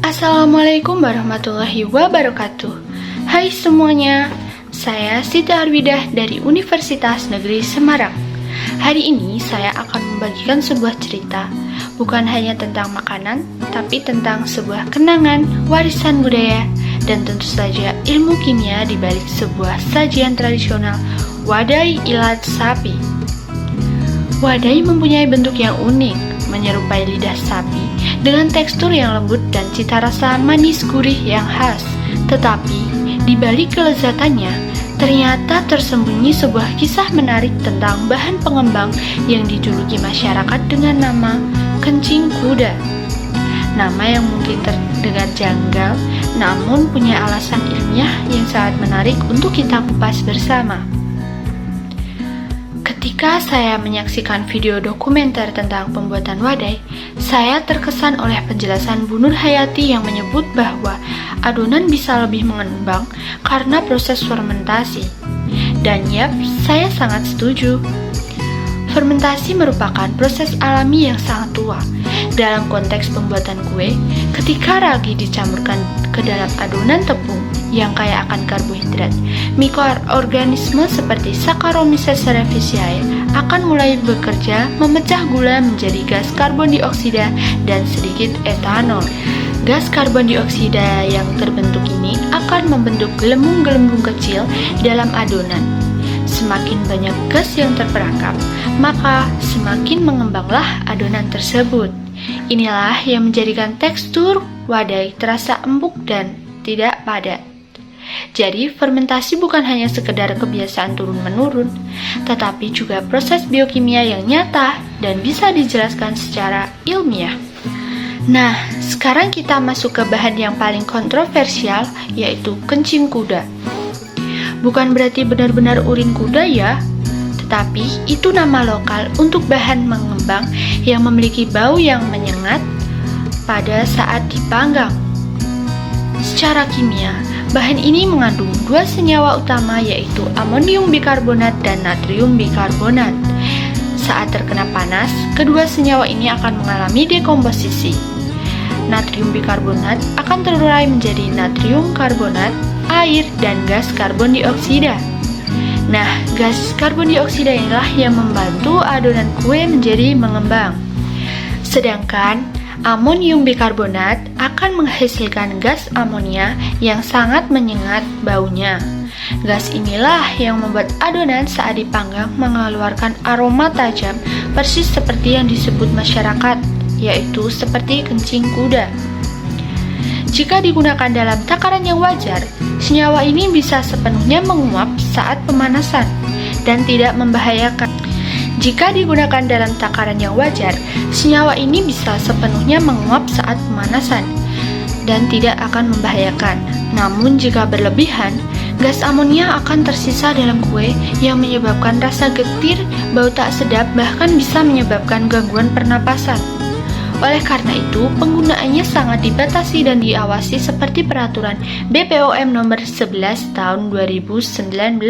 Assalamualaikum warahmatullahi wabarakatuh. Hai semuanya, saya Siti Arwidah dari Universitas Negeri Semarang. Hari ini saya akan membagikan sebuah cerita, bukan hanya tentang makanan, tapi tentang sebuah kenangan, warisan budaya, dan tentu saja ilmu kimia di balik sebuah sajian tradisional, wadai ilat sapi. Wadai mempunyai bentuk yang unik, menyerupai lidah sapi, dengan tekstur yang lembut dan cita rasa manis gurih yang khas. Tetapi, di balik kelezatannya, ternyata tersembunyi sebuah kisah menarik tentang bahan pengembang yang dijuluki masyarakat dengan nama kencing kuda. Nama yang mungkin terdengar janggal, namun punya alasan ilmiah yang sangat menarik untuk kita kupas bersama. Ketika saya menyaksikan video dokumenter tentang pembuatan wadai, saya terkesan oleh penjelasan Bu Nur Hayati yang menyebut bahwa adonan bisa lebih mengembang karena proses fermentasi. Dan yap, saya sangat setuju. Fermentasi merupakan proses alami yang sangat tua. Dalam konteks pembuatan kue, ketika ragi dicampurkan ke dalam adonan tepung yang kaya akan karbohidrat, mikroorganisme seperti Saccharomyces cerevisiae akan mulai bekerja memecah gula menjadi gas karbon dioksida dan sedikit etanol. Gas karbon dioksida yang terbentuk ini akan membentuk gelembung-gelembung kecil dalam adonan. Semakin banyak gas yang terperangkap, maka semakin mengembanglah adonan tersebut. Inilah yang menjadikan tekstur wadai terasa empuk dan tidak padat. Jadi, fermentasi bukan hanya sekedar kebiasaan turun-menurun, tetapi juga proses biokimia yang nyata dan bisa dijelaskan secara ilmiah. Nah, sekarang kita masuk ke bahan yang paling kontroversial, yaitu kencing kuda. Bukan berarti benar-benar urin kuda ya, tetapi itu nama lokal untuk bahan mengembang yang memiliki bau yang menyengat pada saat dipanggang. Secara kimia, bahan ini mengandung dua senyawa utama, yaitu amonium bikarbonat dan natrium bikarbonat. Saat terkena panas, kedua senyawa ini akan mengalami dekomposisi. Natrium bikarbonat akan terurai menjadi natrium karbonat, air, dan gas karbon dioksida. Nah, gas karbon dioksida inilah yang membantu adonan kue menjadi mengembang. Sedangkan amonium bikarbonat akan menghasilkan gas amonia yang sangat menyengat baunya. Gas inilah yang membuat adonan saat dipanggang mengeluarkan aroma tajam, persis seperti yang disebut masyarakat, yaitu seperti kencing kuda. Jika digunakan dalam takaran yang wajar, senyawa ini bisa sepenuhnya menguap saat pemanasan dan tidak membahayakan. Jika digunakan dalam takaran yang wajar, senyawa ini bisa sepenuhnya menguap saat pemanasan dan tidak akan membahayakan. Namun jika berlebihan, gas amonia akan tersisa dalam kue yang menyebabkan rasa getir, bau tak sedap, bahkan bisa menyebabkan gangguan pernapasan. Oleh karena itu, penggunaannya sangat dibatasi dan diawasi seperti peraturan BPOM nomor 11 tahun 2019.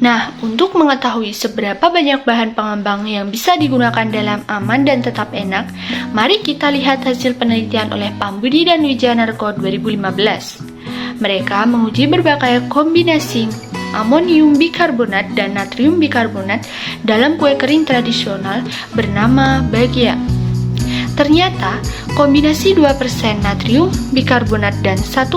Nah, untuk mengetahui seberapa banyak bahan pengembang yang bisa digunakan dalam aman dan tetap enak, mari kita lihat hasil penelitian oleh Pambudi dan Wijanarko 2015. Mereka menguji berbagai kombinasi amonium bikarbonat dan natrium bikarbonat dalam kue kering tradisional bernama Bagia. Ternyata, kombinasi 2% natrium bikarbonat dan 1,5%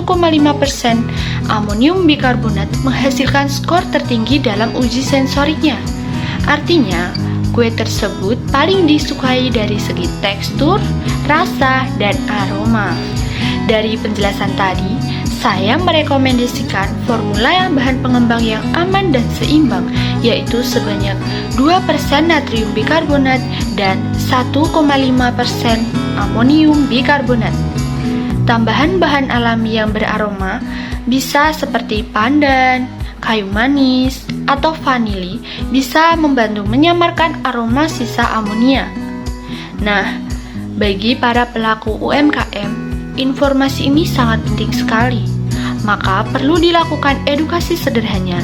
amonium bikarbonat menghasilkan skor tertinggi dalam uji sensoriknya. Artinya, kue tersebut paling disukai dari segi tekstur, rasa, dan aroma. Dari penjelasan tadi, saya merekomendasikan formula yang bahan pengembang yang aman dan seimbang, yaitu sebanyak 2% natrium bikarbonat dan 1,5% amonium bikarbonat. Tambahan bahan alami yang beraroma bisa seperti pandan, kayu manis, atau vanili bisa membantu menyamarkan aroma sisa amonia. Nah, bagi para pelaku UMKM, informasi ini sangat penting sekali. Maka perlu dilakukan edukasi sederhana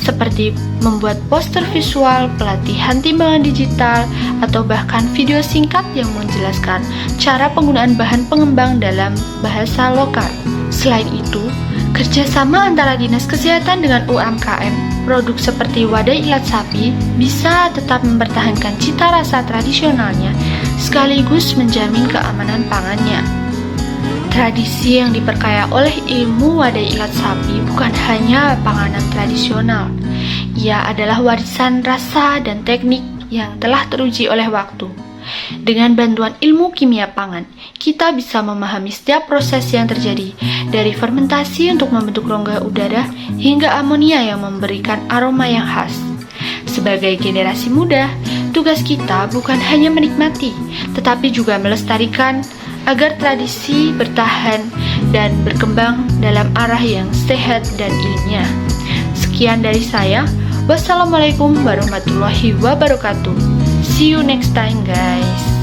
seperti membuat poster visual, pelatihan timbangan digital, atau bahkan video singkat yang menjelaskan cara penggunaan bahan pengembang dalam bahasa lokal. Selain itu, kerjasama antara Dinas Kesehatan dengan UMKM, produk seperti wadah ilat sapi bisa tetap mempertahankan cita rasa tradisionalnya sekaligus menjamin keamanan pangannya. Tradisi yang diperkaya oleh ilmu wadah ilat sapi bukan hanya panganan tradisional. Ia adalah warisan rasa dan teknik yang telah teruji oleh waktu. Dengan bantuan ilmu kimia pangan, kita bisa memahami setiap proses yang terjadi, dari fermentasi untuk membentuk rongga udara hingga amonia yang memberikan aroma yang khas. Sebagai generasi muda, tugas kita bukan hanya menikmati, tetapi juga melestarikan agar tradisi bertahan dan berkembang dalam arah yang sehat dan ilmiah. Sekian dari saya. Wassalamualaikum warahmatullahi wabarakatuh. See you next time, guys.